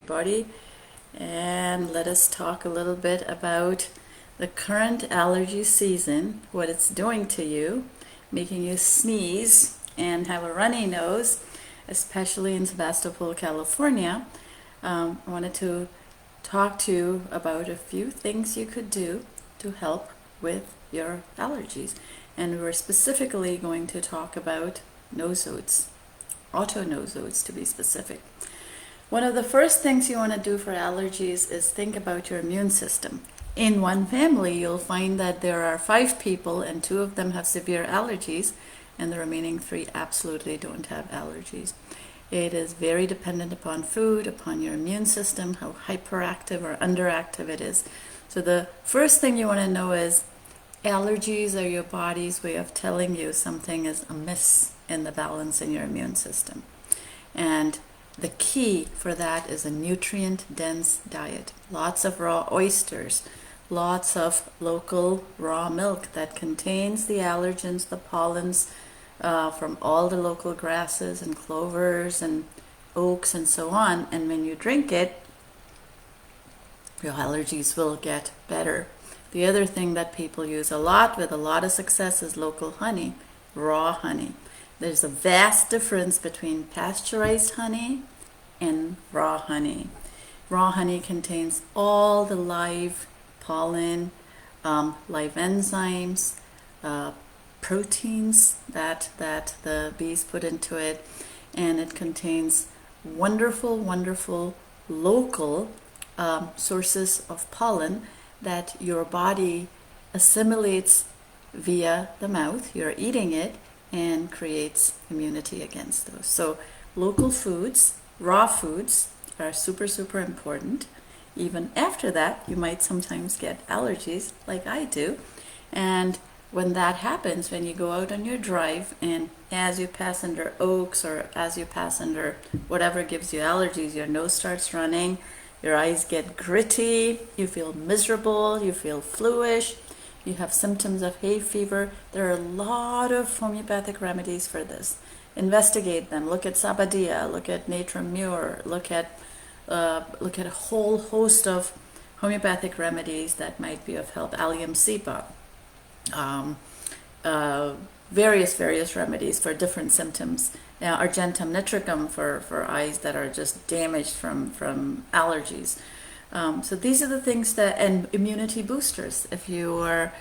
everybody, and let us talk a little bit about the current allergy season, what it's doing to you, making you sneeze and have a runny nose, especially in Sebastopol, California. I wanted to talk to you about a few things you could do to help with your allergies. And we're specifically going to talk about nosodes, autonosodes to be specific. One of the first things you want to do for allergies is think about your immune system. In one family, you'll find that there are 5 people and 2 of them have severe allergies, and the remaining 3 absolutely don't have allergies. It is very dependent upon food, upon your immune system, how hyperactive or underactive it is. So the first thing you want to know is allergies are your body's way of telling you something is amiss in the balance in your immune system. And the key for that is a nutrient-dense diet. Lots of raw oysters, lots of local raw milk that contains the allergens, the pollens from all the local grasses and clovers and oaks and so on. And when you drink it, your allergies will get better. The other thing that people use a lot with a lot of success is local honey, raw honey. There's a vast difference between pasteurized honey and raw honey. Raw honey contains all the live pollen, live enzymes, proteins that the bees put into it, and it contains wonderful local sources of pollen that your body assimilates via the mouth. You're eating it and creates immunity against those. So local foods, raw foods are super important. Even after that, you might sometimes get allergies like I do. And when that happens, when you go out on your drive and as you pass under oaks or as you pass under whatever gives you allergies, your nose starts running, your eyes get gritty, you feel miserable, you feel fluish, you have symptoms of hay fever. There are a lot of homeopathic remedies for this. Investigate them. Look at Sabadia, look at Natrum Mur, look at a whole host of homeopathic remedies that might be of help. Allium cepa, various remedies for different symptoms. Argentum nitricum for eyes that are just damaged from allergies. So these are the things that, and immunity boosters. If you are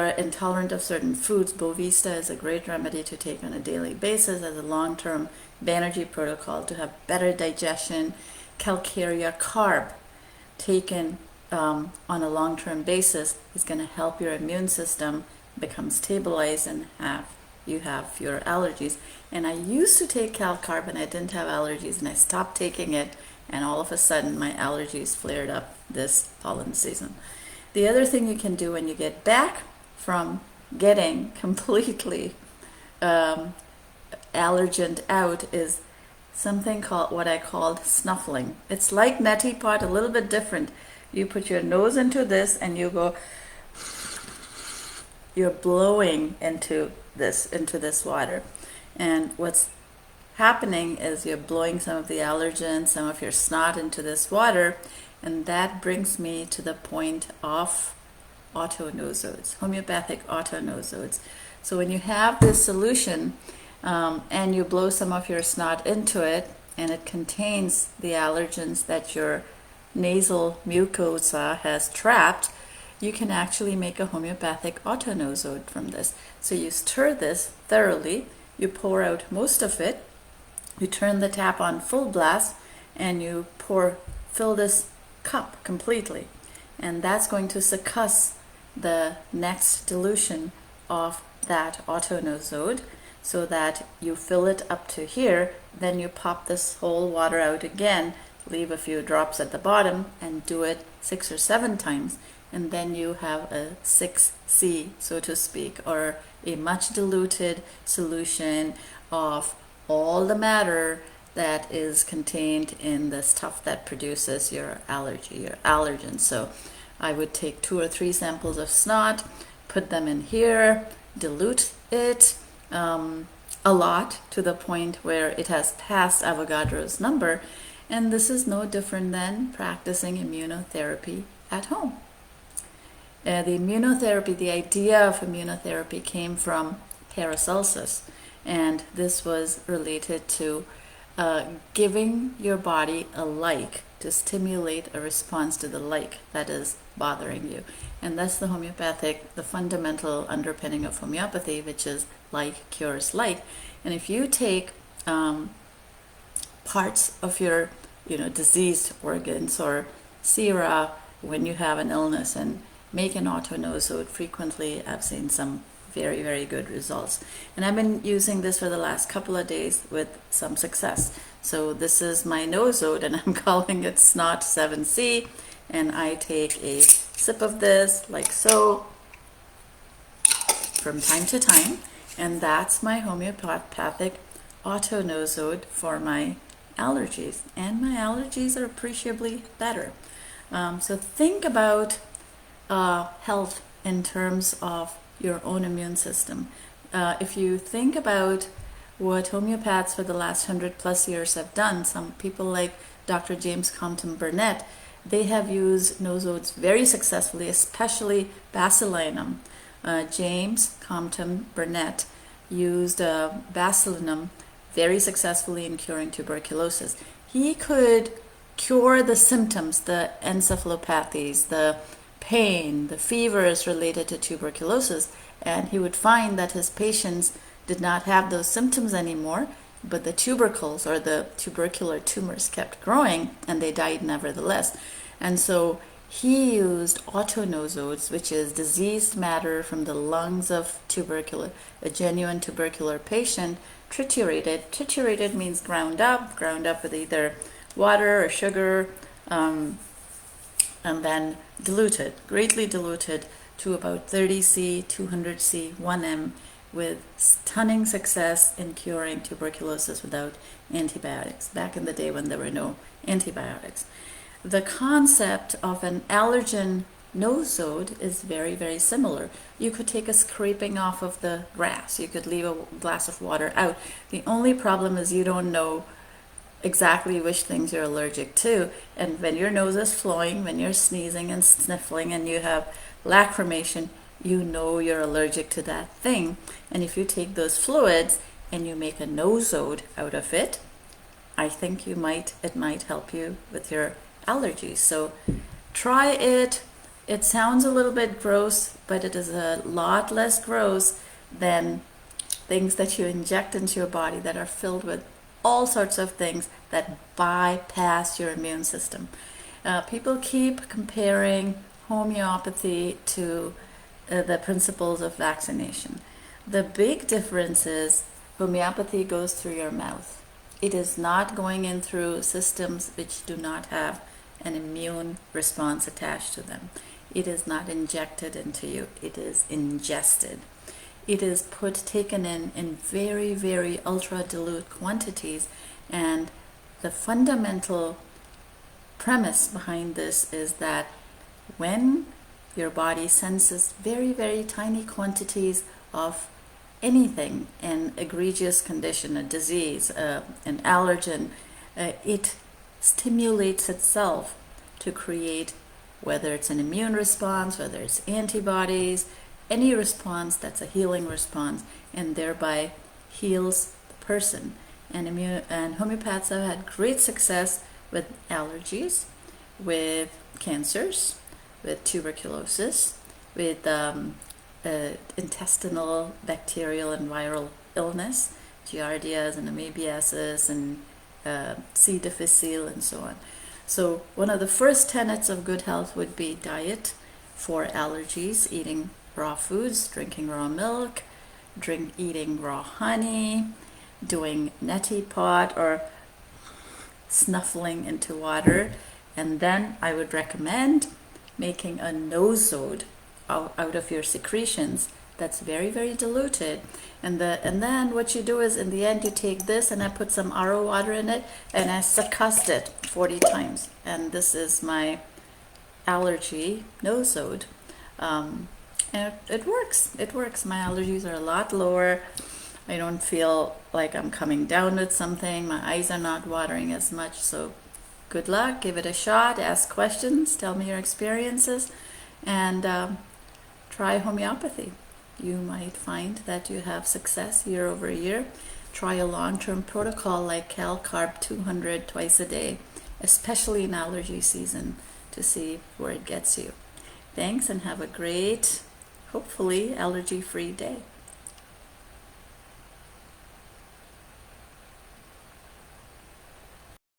intolerant of certain foods, Bovista is a great remedy to take on a daily basis as a long-term Banerjee protocol to have better digestion. Calcarea carb taken on a long-term basis is going to help your immune system become stabilized and you have fewer allergies. And I used to take cal carb and I didn't have allergies, and I stopped taking it, and all of a sudden my allergies flared up this pollen season. The other thing you can do when you get back from getting completely allergened out is something called what I called snuffling. It's like neti pot, a little bit different. You put your nose into this and you're blowing into this water. And what's happening is you're blowing some of the allergens, some of your snot into this water, and that brings me to the point of autonosodes, homeopathic autonosodes. So when you have this solution and you blow some of your snot into it, and it contains the allergens that your nasal mucosa has trapped, you can actually make a homeopathic autonosode from this. So you stir this thoroughly, you pour out most of it, you turn the tap on full blast, and you fill this cup completely. And that's going to succuss the next dilution of that autonosode so that you fill it up to here, then you pop this whole water out again, leave a few drops at the bottom, and do it 6 or 7 times. And then you have a 6C, so to speak, or a much diluted solution of all the matter that is contained in the stuff that produces your allergy, your allergen. So I would take 2 or 3 samples of snot, put them in here, dilute it a lot to the point where it has passed Avogadro's number, And this is no different than practicing immunotherapy at home. The immunotherapy, the idea of immunotherapy came from Paracelsus, and this was related to giving your body a like to stimulate a response to the like that is bothering you. And that's the fundamental underpinning of homeopathy, which is like cures like. And if you take parts of your diseased organs or sera when you have an illness and make an auto-nosode frequently, I've seen some very, very good results. And I've been using this for the last couple of days with some success. So this is my nosode, and I'm calling it Snot 7C. And I take a sip of this like so from time to time. And that's my homeopathic auto-nosode for my allergies. And my allergies are appreciably better. So think about health in terms of your own immune system. If you think about what homeopaths for the last 100+ years have done, some people like Dr. James Compton Burnett, they have used nosodes very successfully, especially basilinum. James Compton Burnett used basilinum very successfully in curing tuberculosis. He could cure the symptoms, the encephalopathies, the pain, the fevers related to tuberculosis, and he would find that his patients did not have those symptoms anymore, but the tubercles or the tubercular tumors kept growing and they died nevertheless. And so he used autonosodes, which is diseased matter from the lungs of a genuine tubercular patient, triturated. Triturated means ground up with either water or sugar, and then diluted, greatly diluted to about 30C, 200C, 1M, with stunning success in curing tuberculosis without antibiotics, back in the day when there were no antibiotics. The concept of an allergen nosode is very, very similar. You could take a scraping off of the grass. You could leave a glass of water out. The only problem is you don't know exactly which things you're allergic to. And when your nose is flowing, when you're sneezing and sniffling and you have lacrimation, you know you're allergic to that thing. And if you take those fluids and you make a nosode out of it, I think it might help you with your allergies. So try it. It sounds a little bit gross, but it is a lot less gross than things that you inject into your body that are filled with all sorts of things that bypass your immune system. People keep comparing homeopathy to the principles of vaccination. The big difference is homeopathy goes through your mouth. It is not going in through systems which do not have an immune response attached to them. It is not injected into you. It is ingested. It is taken in very, very ultra dilute quantities, and the fundamental premise behind this is that when your body senses very, very tiny quantities of anything, an egregious condition, a disease, an allergen, it stimulates itself to create, whether it's an immune response, whether it's antibodies, any response that's a healing response, and thereby heals the person. And homeopaths have had great success with allergies, with cancers, with tuberculosis, with intestinal, bacterial, and viral illness, giardias and amoebiasis and C. difficile and so on. So one of the first tenets of good health would be diet for allergies, eating raw foods, drinking raw milk, eating raw honey, doing neti pot or snuffling into water. And then I would recommend making a nosode out of your secretions that's very, very diluted. And then what you do is, in the end, you take this and I put some RO water in it and I succussed it 40 times. And this is my allergy nosode. And it works. It works. My allergies are a lot lower. I don't feel like I'm coming down with something. My eyes are not watering as much. So good luck, give it a shot, ask questions, tell me your experiences, and try homeopathy. You might find that you have success year over year. Try a long-term protocol like Cal-Carb 200 twice a day, especially in allergy season, to see where it gets you. Thanks, and have a great, hopefully allergy-free day.